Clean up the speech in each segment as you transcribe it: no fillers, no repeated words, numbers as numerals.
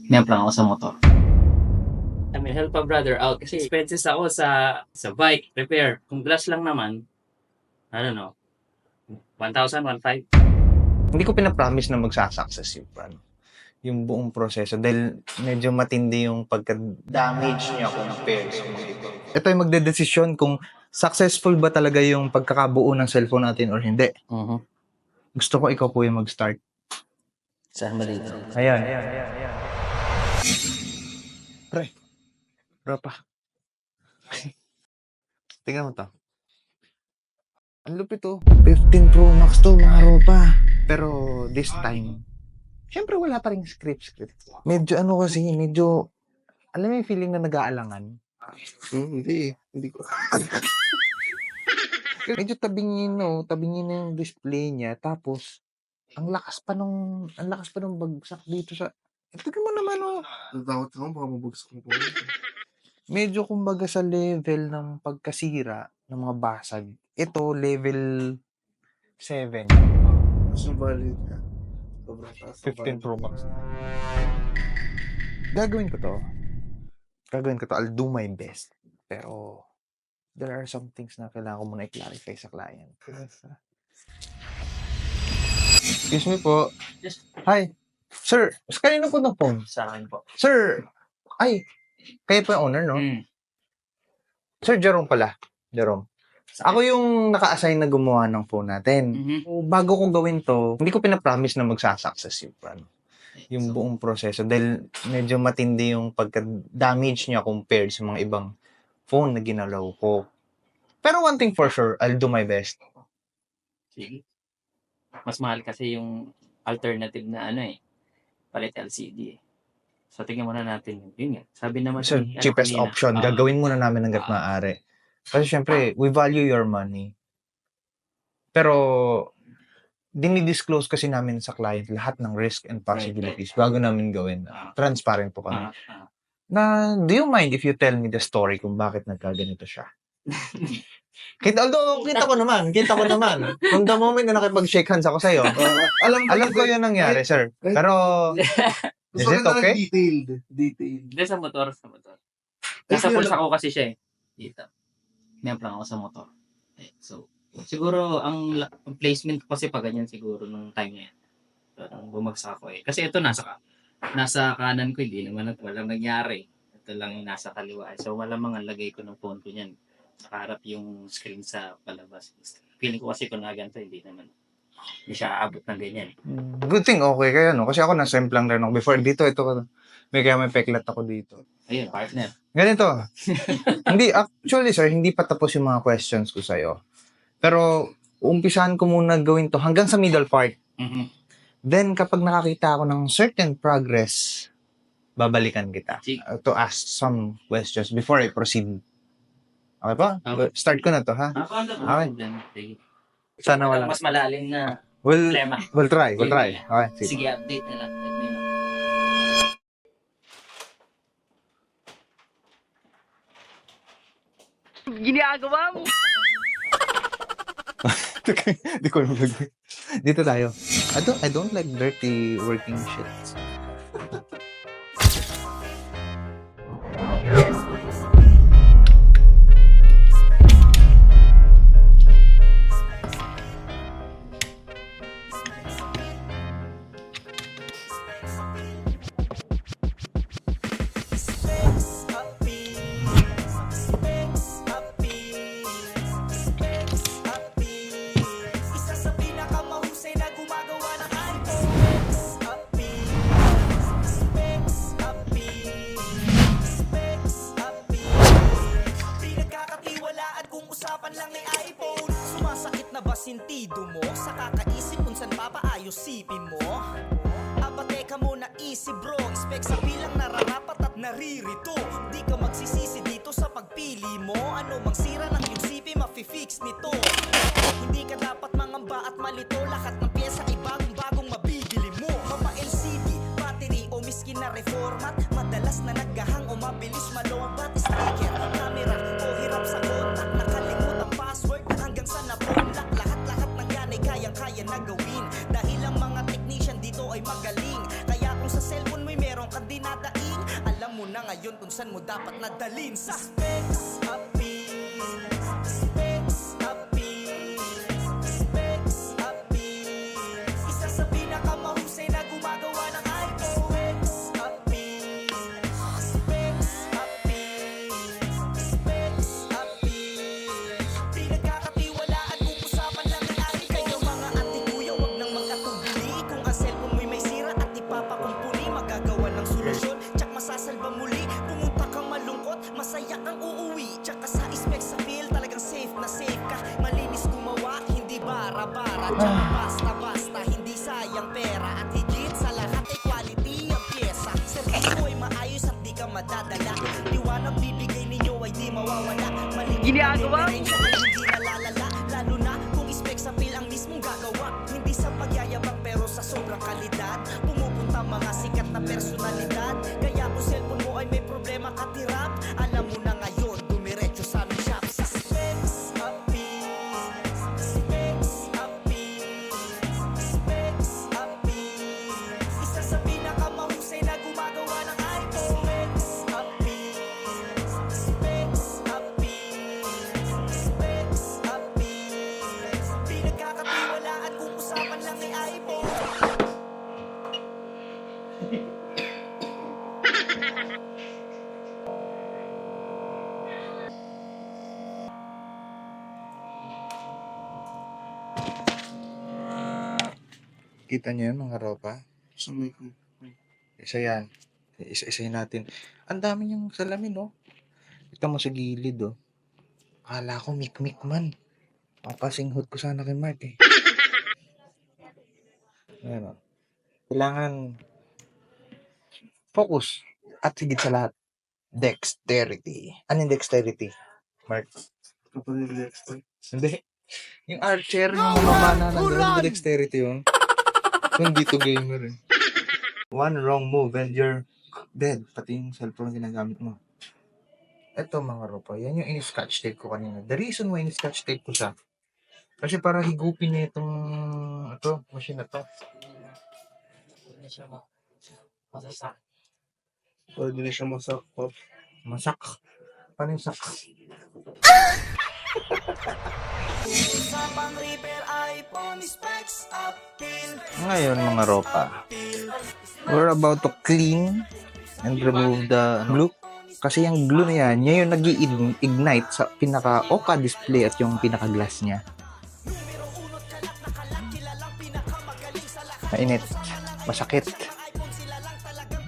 Nemp lang ako sa motor. I mean, help a brother out kasi expenses ako sa bike repair. Kung glass lang naman, I don't know, 1,000, 1,500. Hindi ko pinapromise na magsasucess yung buong proseso dahil medyo matindi yung pagka-damage niya compared sa mga iba. Ito yung magdedesisyon kung successful ba talaga yung pagkakabuo ng cellphone natin or hindi. Gusto ko ikaw po yung mag-start. Saan ba dito? Ayan. Pre. Bro pa. Tingnan mo to. Ang lupit to. 15 Pro Max to, mga ropa. Pero this time, syempre wala pa rin script. Medyo alam mo yung feeling na nag-aalangan? Hindi ko. Medyo tabingin na yung display niya. Tapos, ang lakas pa nung bagsak dito sa... Tignan mo naman, Natakot ako, baka mabagsak ko po. Medyo kumbaga sa level ng pagkasira ng mga basag. Ito, level 7. Mas yung valid ka. Sobrang taas. 15 Pro Max. Gagawin ko to. I'll do my best. Pero, there are some things na kailangan ko muna i-clarify sa client. Excuse me po. Yes. Hi. Sir, kanino po ng phone? Sa akin po. Sir, kayo po yung owner, no? Sir, Jerome pala. Jerome. Ako yung naka-assign na gumawa ng phone natin. So, bago ko gawin to, hindi ko pinapromise na magsasucess yung buong proseso dahil medyo matindi yung pagka-damage niya compared sa mga ibang phone na ginalaw ko. Pero one thing for sure, I'll do my best. Sige. Mas mahal kasi yung alternative na palit LCD. So, tingnan muna natin. Yun nga. Sabi naman So, cheapest option. Gagawin muna namin hanggat maaari. Kasi syempre, we value your money. Pero, dinidisclose kasi namin sa client lahat ng risk and possibilities bago namin gawin. Transparent po kami. Do you mind if you tell me the story kung bakit nagkaganito siya? Kita ko naman. From the moment na nakipag-shake hands ako sa'yo, alam ko yun nangyari, sir. Pero, is it okay? Detailed. Hindi, sa motor. Nasa pulse ako kasi siya dito. Nemp lang ako sa motor. So, siguro, ang placement ko kasi pa ganyan siguro nung time na yan. Nung bumagsak ako Kasi ito nasa kanan ko, hindi naman walang nangyari. Ito lang yung nasa kaliwa. So, malamang ang lagay ko ng phone ko niyan. Nakaharap yung screen sa palabas. Feeling ko kasi kung naganto, hindi siya aabot ng ganyan. Good thing, okay kaya, no? Kasi ako na-semp lang rin ako. Before dito, may peklat ako dito. Ayun, partner. Ganito. Actually, sir, hindi pa tapos yung mga questions ko sa'yo. Pero, umpisahan ko muna gawin to hanggang sa middle part. Then, kapag nakakita ako ng certain progress, babalikan kita to ask some questions before I proceed. Okay pa? Okay. Start ko na to, ha? Okay. Sana wala. Mas malalim na We'll problema. try. Okay, sige. Sige, update na lang. Ginagawa mo! Di ko alam gagawin. Dito tayo. I don't like dirty working shit. Sentido mo sa kakaisip kung saan papaayos sipin mo. Teka muna, easy bro. Expect sa bilang nararapat at naririto. Di ka magsisisi dito sa pagpili mo. Ano mang sira ng iyong sipi, mafi-fix nito. Hindi ka dapat mangamba at malito. Lahat ng pyesa ay bagong-bagong mabibili mo. Mapa LCD, battery o miskin na reformat. Madalas na naggahang o mabilis malobat. Sticker, camera o hirap sa kontak. Nakalimut ang password hanggang sa napunlak. Lahat ng yan ay kayang-kaya na gawin. Dahil ang mga technician dito ay magaling. Kaya kung sa cellphone mo'y merong ka dinadaing. Alam mo na ngayon kung saan mo dapat nadalin. Sa Specs Appeal, Specs Appeal, Specs Appeal. Isa sa pinakamahusay na gumagawa ng iPhone. Specs Appeal, Specs Appeal, Specs Appeal. Pinagkakatiwalaan kung usapan lang ng ating kayo mga ate kuya, wag nang magkatubili. Kung ang cellphone mo'y may sira at ipapakumpuni, magagawa ng solusyon, tsak masasalba muli. Pumunta kang malungkot, masaya kang uuwi. Tsaka sa Specs Appeal, talagang safe na safe ka. Malinis gumawa, hindi bara-bara. Tsaka basta-basta, hindi sayang pera. At higit sa lahat ay quality ang pyesa. Service mo ay maayos at di ka madadala. Liwanag bibigay ninyo ay di mawawala. Maligid Ginagawa mo. ay hindi nalalala. Lalo na kung Specs Appeal ang mismong gagawa. Hindi sa pagyayabang pero sa sobrang kalidad. Pumupunta mga sikat na personalidad. Kaya kung cellphone mo ay may problema katirap, alam mo na ngayon, dumiretso sa aming shop. Sa Specs Appeal, Specs Appeal, Specs Appeal. Isa sa pinakamahusay na gumagawa ng iPhone. Specs Appeal, Specs Appeal, Specs Appeal. Pinagkakatiwalaan kung usapan lang ay iPhone. Kita niyo yun, mga ropa? Sa may ko. Isa yan. Isa-isahin natin. Ang dami niyang salamin, oh. Kita mo sa gilid, oh. Akala ko mikmik man. Papasinghot ko sana kay Mark, eh. Ayan, oh. Kailangan focus. At higit sa lahat, dexterity. Ano yung dexterity, Mark? Kapag relax tayo. Hindi. Yung archer, yung mamana ng ganun, dexterity yun. Kung dito gamer, eh. One wrong move and you're dead. Pati yung cellphone na ginagamit mo. Ito, mga ropa, yan yung in-scotch tape ko kanina. The reason why in-scotch tape ko siya, kasi para higupin niya itong machine na to. Pwede na siya masakop. Masak. Paano yung sak? Usapang repair iPhone, Specs Appeal. Ngayon, mga ropa, we're about to clean and remove the glue. Kasi yung glue na yan, yun yung nag-ignite sa pinaka-Oka display at yung pinaka-glass niya. Mainit. Masakit.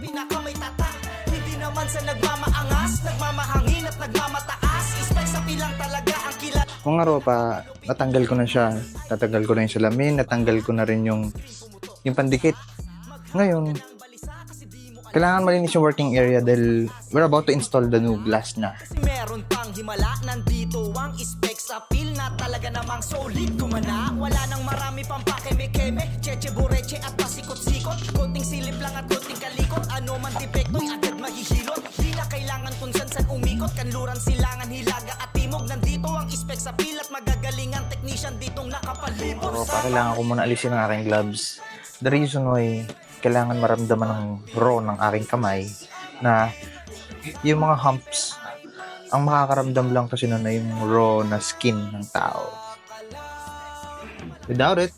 Pinakamay tata. Hindi naman sa nagmamaangas, nagmamahangin at nagmamataas. Specs Appeal lang talaga ang kilala. Mga ropa, natanggal ko na siya. Natanggal ko na yung salamin, natanggal ko na rin yung pandikit. Ngayon, kailangan malinis yung working area dahil we're about to install the new glass na. Meron pang himala, nandito ang Specs Appeal na talaga namang solid kumana. Wala nang marami pang pakeme-keme, cheche boreche at pasikot-sikot. Konting silip lang at konting kalikot, ano man depekto'y agad mahihilot. Di na kailangan kung saan umikot, kanluran, silangan, hilaga at timog. Nandito ang Specs Appeal at magagaling ang technician ditong nakapalibot. Pero kailangan ko muna alisin ang aking gloves. The reason why kailangan maramdaman ng raw ng aking kamay na yung mga humps, ang makakaramdam lang kasi nun na yung raw na skin ng tao. Without it,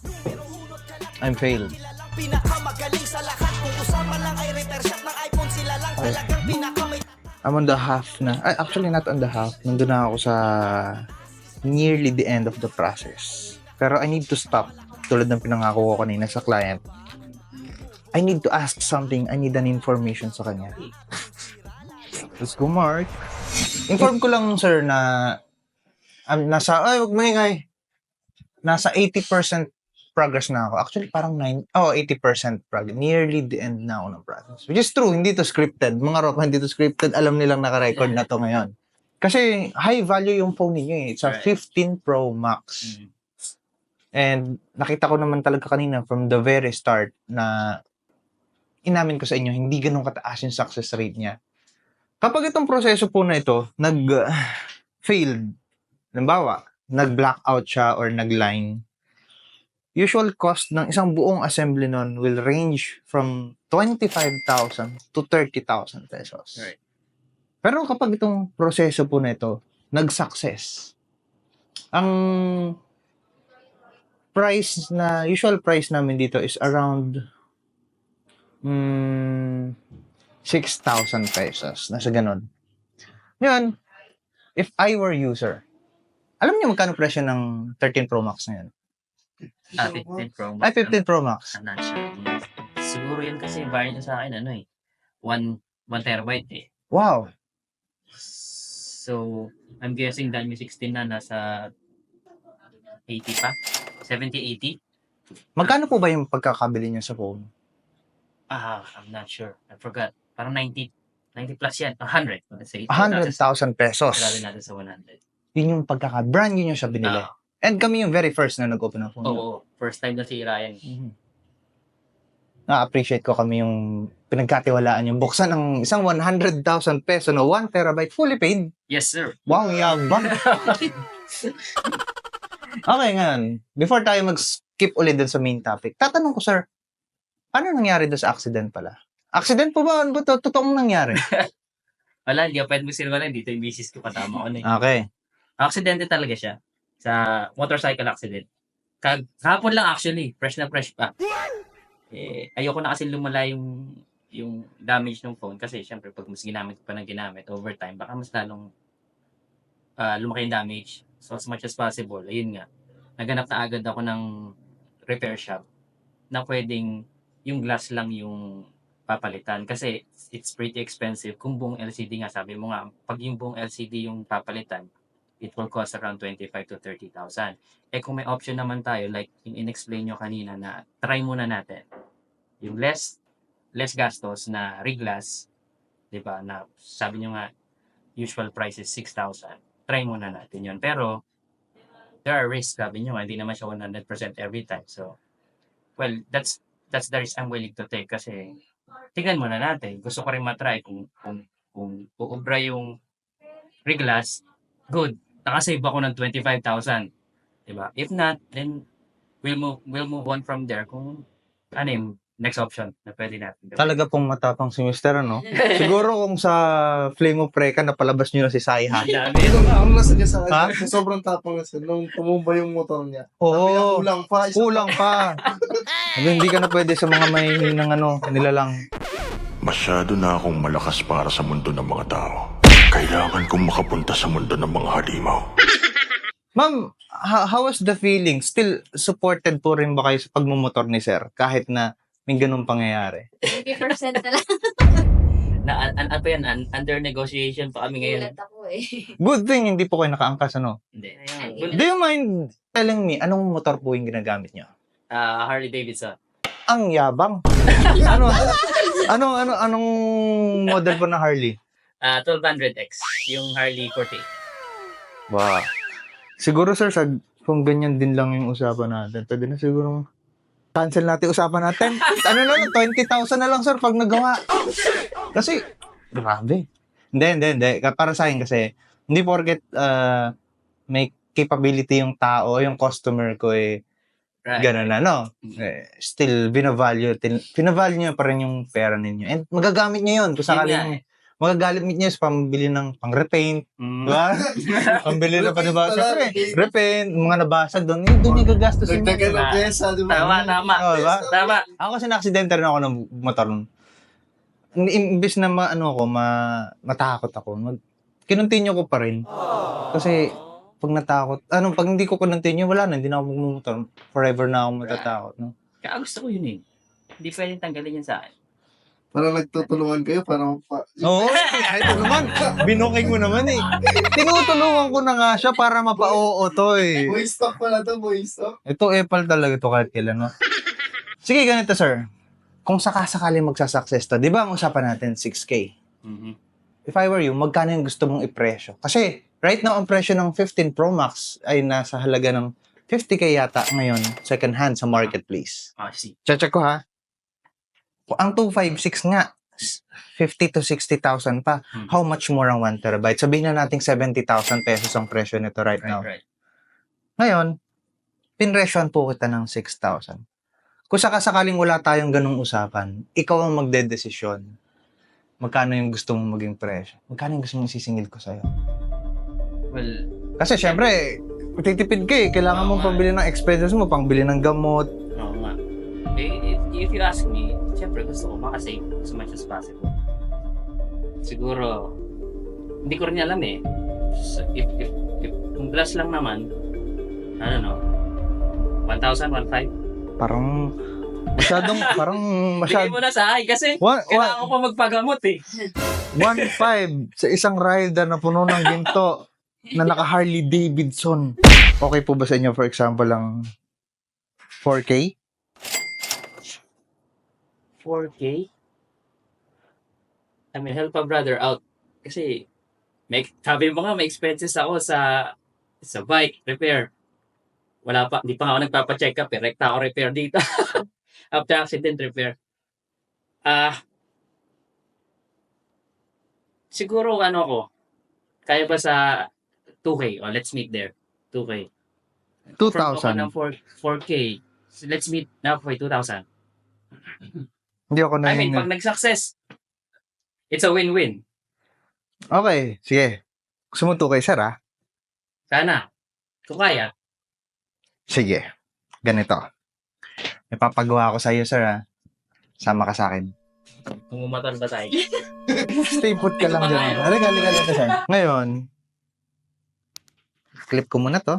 I'm failed. Pinakamagaling sa lahat, kung usapan lang ay repair shop ng iPhone, sila lang talagang pinakamay. I'm on the half na. Actually, not on the half. Nandun na ako sa nearly the end of the process. Pero I need to stop. Tulad ng pinangako ko kanina sa client. I need to ask something. I need an information sa kanya. Let's go, Mark. Inform ko lang, sir, na wag mo ingay. Nasa 80% progress na ako. Actually, parang 80% progress. Nearly the end na ako ng process. Which is true, hindi to scripted. Mga ropa, hindi to scripted. Alam nilang naka-record na to ngayon. Kasi high value yung phone ninyo eh. It's a 15 Pro Max. And nakita ko naman talaga kanina from the very start na inamin ko sa inyo, hindi ganun kataas yung success rate niya. Kapag itong proseso po na ito, nag-failed, halimbawa, nag-blackout siya or nag-line, usual cost ng isang buong assembly nun will range from 25,000 to 30,000 pesos. Right. Pero kapag itong proseso po na ito, nag-success, ang usual price namin dito is around 6,000 pesos. Nasa ganun. Ngayon, if I were user, alam niyo magkano presyo ng 13 Pro Max ngayon? 15 Pro Max. Ay, 15 Pro Max. I'm not sure. Siguro yan kasi variant sa akin, 1 terabyte eh. Wow. So, I'm guessing dahil may 16 na nasa 80 pa? 70, 80? Magkano po ba yung pagkakabili niyo sa phone? I'm not sure. I forgot. Parang 90 plus yan. 100. Let's say. 100,000 pesos. Grabe natin sa 100. Yun yung brand new siya binili. And kami yung very first na nag-open ng phone. Oo. First time na si Ryan. Na-appreciate ko kami yung pinagkatiwalaan yung buksan ng isang 100,000 peso na 1 terabyte fully paid. Yes, sir. Wow, yabang. Okay, ngayon, before tayo mag-skip ulit dun sa main topic, tatanong ko, sir, paano nangyari doon sa accident pala? Accident po ba? Ano ba ito? Totoong nangyari? Wala, hindi ako pwede magsinungaling. Dito yung misis ko katama ko na eh. Okay. Aksidente talaga siya. Sa motorcycle accident. Kahapon lang actually. Fresh na fresh pa. Ayoko na kasi lumala yung damage ng phone. Kasi syempre pag mas ginamit ko pa ng ginamit over time, baka mas lalong lumaki yung damage. So as much as possible, ayun nga. Naganap na agad ako ng repair shop na pwedeng yung glass lang yung papalitan. Kasi it's pretty expensive. Kung buong LCD nga, sabi mo nga, pag yung buong LCD yung papalitan, it will cost around 25,000 to 30,000. Kung may option naman tayo, like yung in-explain nyo kanina na try muna natin. Yung less gastos na reglass, di ba, na sabi nyo nga, usual price is 6,000. Try muna natin yun. Pero, there are risks, sabi nyo nga, hindi naman siya 100% every time. So, well, that's the risk I'm willing to take kasi tingnan muna natin. Gusto ko rin matry kung uubra yung reglass, good. Nakasave ako ng 25,000. Diba? If not, then we'll move on from there kung ano yung next option na pwede natin. Talaga pong matapang si Mr. Ano? Siguro kung sa Flame of Reka, napalabas nyo na si Sai Han. Ang nasa niya sa Ha? akin, sobrang tapang na siya. Nung tumumba yung motor niya. Oo. Kulang pa. Kulang pa. Hindi ka na pwede sa mga mahihinang nilalang. Masyado na akong malakas para sa mundo ng mga tao. Kailangan kong makapunta sa mundo ng mga halimaw. Ma'am, how was the feeling? Still supported po rin ba kayo sa pagmumotor ni Sir? Kahit na may ganun pangyayari? 50% na lang. Ano pa yan? Under negotiation pa kami ngayon. Gulat ako eh. Good thing, hindi po kayo nakaangkas, ano? Hindi. Do you mind telling me, anong motor po yung ginagamit nyo? Harley Davidson. Ang yabang. Anong model po na Harley? 1200X. Yung Harley 40. Wow. Siguro sir, kung ganyan din lang yung usapan natin, pwede na siguro cancel natin usapan natin. Ano na lang, 20,000 na lang sir pag nagawa. Kasi, grabe. Hindi. Para sa akin kasi, hindi porket may capability yung tao, yung customer ko Right. gano'n na, no? Still, pinavalue nyo pa rin yung pera ninyo. And magagamit nyo yun. Kung sakaling magagamit nyo sa pambili ng pang-repaint. Diba? Pambili na pa, diba? Siyempre, repaint, mga nabasag doon. Doon yung gagastusin mo. Nagtagal ng pyesa, di ba? Tama. Oh, diba? Tama. Ako kasi na-aksidente rin ako ng motor. Imbis na matakot ako, kinontinue ko pa rin. Kasi, pag natakot, pag hindi ko kinontinue, wala na, hindi na ako magmumotor. Forever na ako matatakot, no? Kaya gusto ko yun eh. Hindi pwedeng tanggalin yan sa akin. Parang nagtutulungan kayo, parang Oo, ito naman. Binuking mo naman eh. Tinutulungan ko na nga siya para mapa-oo to eh. boy stock pala to, boy stock. Ito epal talaga to kahit kailan, no? Sige, ganito sir. Kung sakasakali magsasucess to, di ba ang usapan natin 6K? If I were you, magkano yung gusto mong ipresyo? Kasi, right now, ang presyo ng 15 Pro Max ay nasa halaga ng 50K yata ngayon, second hand sa marketplace. See. Check ko ha. Ang 256 nga, 50 to 60,000 pa. How much more ang 1 terabyte? Sabihin na natin 70,000 pesos ang presyo nito right now. Right. Ngayon, pinresyohan po kita ng 6,000. Kung sakasakaling wala tayong ganung usapan, ikaw ang magdedesisyon. Magkano yung gusto mong maging presyo? Magkano yung gusto mong sisingil ko sa'yo? Well, Kasi syempre, titipid ka eh. Kailangan mong pambili ng expenses mo, pangbili ng gamot. oo nga. If you ask me, syempre gusto ko makasave as much as possible. Siguro, hindi ko rin alam eh. So, if kung glass lang naman, I don't know, 1,000, 1,500. Parang parang Bigay mo na sa akin kasi kailangan ko pa magpagamot eh. 1.5 sa isang rider na puno ng ginto na naka Harley Davidson. Okay po ba sa inyo, for example, lang 4K? 4K? I mean, help a brother out. Kasi, sabi mo nga, may expenses ako sa bike repair. Hindi pa nga ako nagpapa-check up eh. Rekta ako repair dito. After accident repair. Siguro ano ko, kaya ba sa 2K? Oh, let's meet there. 2K. From ako 2,000. ng 4K. So let's meet na for 2,000. Hindi ako I mean, na. pag nag-success, it's a win-win. Okay, sige. Gusto mo 2K, sir, ha? Sana. Kung kaya. Sige. Ganito. May papagawa ko sa iyo, sir, ha? Sama ka sa akin. Umumatol ba tayo? Stay put ka lang dyan. Halika, sir. Ngayon, clip ko muna to.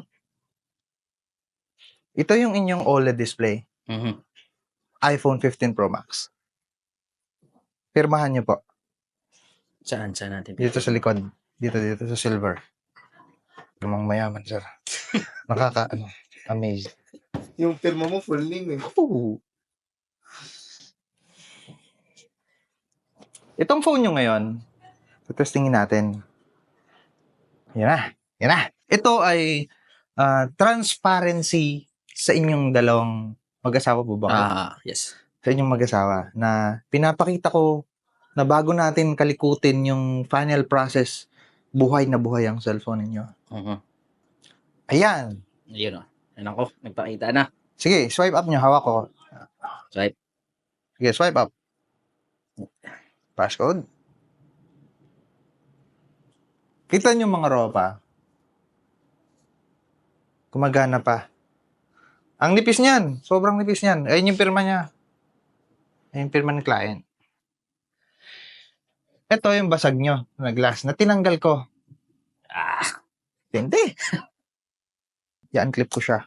Ito yung inyong OLED display. Mhm. iPhone 15 Pro Max. Pirmahan niyo po. Saan natin? Dito sa likod. Dito sa silver. Lumang mayaman, sir. Amazed. Yung firma mo full name eh. Ooh. Itong phone nyo ngayon, testingin natin. Yan na. Ito ay transparency sa inyong dalawang mag-asawa po ba? Yes. Sa inyong mag-asawa na pinapakita ko na bago natin kalikutin yung final process, buhay na buhay ang cellphone ninyo. Mhm. Ayan. Ayun o. Yan ako. Nagpakita na. Sige, swipe up nyo. Hawak ko. Swipe. Sige, swipe up. Passcode. Kita nyo mga ropa. Gumagana pa. Ang nipis niyan. Sobrang nipis niyan. Ayun yung pirma niya. Ayun yung pirma ng client. Ito yung basag nyo na glass na tinanggal ko. Hindi. Yan, clip ko siya.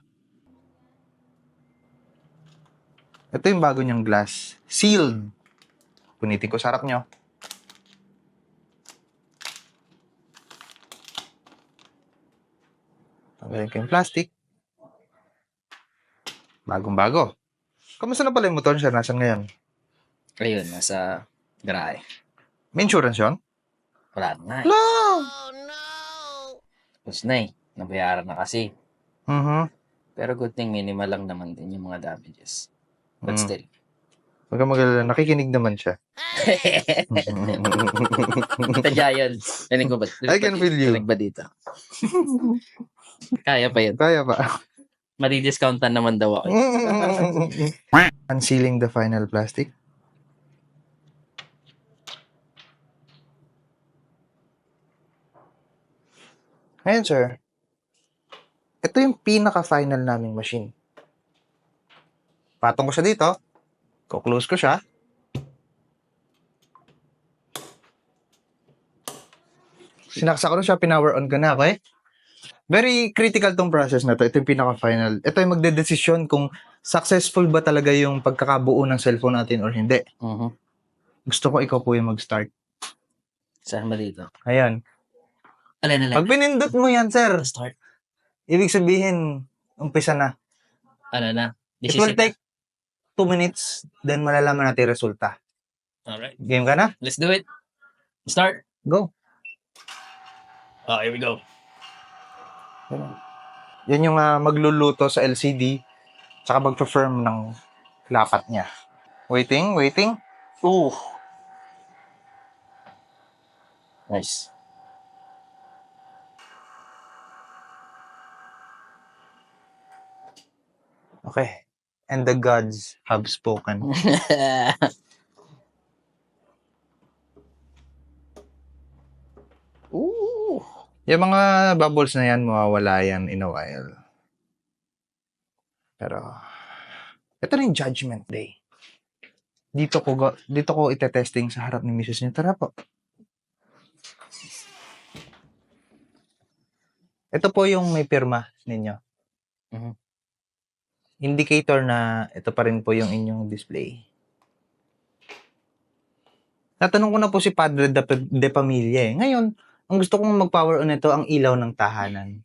Ito yung bago niyang glass. Sealed. Punitin ko sa harap nyo. Tanggalin ko yung plastic. Bagong-bago. Kamusta na pala yung motor, sir? Nasaan ngayon? Ayun, nasa garahe. May insurance yun? Wala na nga eh. No! Tapos na eh. Nabayaran na kasi. Pero good thing minimal lang naman din yung mga damages. But still. Huwag kang mag-alala. Nakikinig naman siya. Tadya yun. Galing ko ba? I can feel you. Galing ba dito? Kaya pa yun. Kaya pa. Madi-discountan naman daw ako. Unsealing the final plastic. Ngayon, sir. Ito yung pinaka-final naming machine. Patong ko siya dito. Ko-close ko siya. Sinaksa ko na siya, pinower on ko na, okay? Very critical tong process na to. Ito yung pinaka-final. Ito yung magdedesisyon kung successful ba talaga yung pagkakabuo ng cellphone natin or hindi. Gusto ko ikaw po yung mag-start. Saan ba dito? Ayan. Alin. Pag pinindot mo yan, sir, Start. ibig sabihin, umpisa na. Ano na? It will take 2 minutes, then malalaman natin yung resulta. Alright. Game ka na? Let's do it. Start. Go. Oh, here we go. Yan yung magluluto sa LCD, tsaka mag-firm ng lapat niya. Waiting. Ooh. Nice. Okay. and the gods have spoken. Ooh. Yung mga bubbles na yan, mawawala yan in a while. Pero, ito na yung judgment day. Dito ko itetesting sa harap ni Mrs. niyo. Tara po. Ito po yung may pirma ninyo. Mhm. Indicator na ito pa rin po yung inyong display. Natanong ko na po si Padre de Pamilya eh. Ngayon, ang gusto kong mag-power on ito, ang ilaw ng tahanan.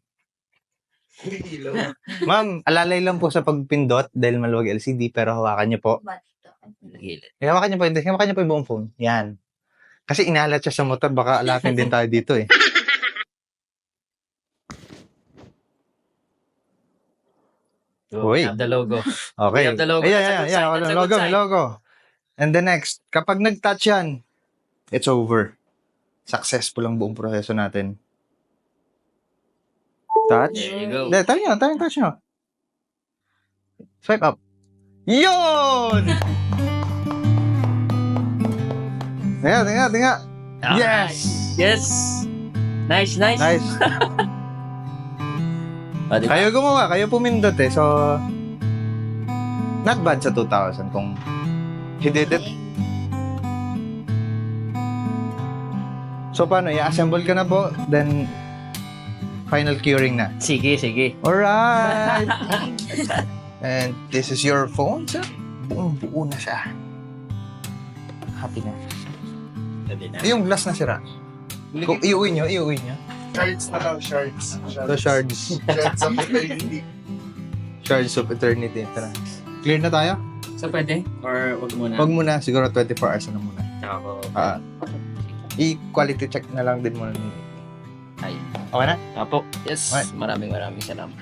Ma'am, alalay lang po sa pagpindot dahil maluwag LCD, pero hawakan niyo po. Gilid. Hawakan niyo po, hawakan niyo po yung buong phone. Yan. Kasi inalat siya sa motor, baka alatin din tayo dito eh. We Uy. have the logo. Okay. We have the logo. Ayan, That's a ayan, good ayan. sign. Wala, That's a logo, good may sign. logo. And the next, kapag nag-touch yan, it's over. Successful ang buong proseso natin. Touch. There you go. Hindi, touch nyo. Swipe up. Yun! Tinga. Ah, Yes! Yes! Nice. Nice. Ah, diba? Kayo gumawa, kayo pumindot eh. So, not bad sa 2,000 kung he did it. So, paano? I-assemble ka na po, then final curing na. Sige. Alright! And this is your phone, sir? Buong-buo na siya. Happy na. Yung glass na sira. Kung iuwi nyo. Shards na lang, shards. The shards. Shards of eternity. Shards of eternity. Tara. Clear na tayo? So, pwede? Or wag muna? Huwag muna. Siguro 24 hours na muna. Tsaka ako. I-quality check na lang din muna. Ay. Okay na? Apo. Yes. Okay. Maraming salamat.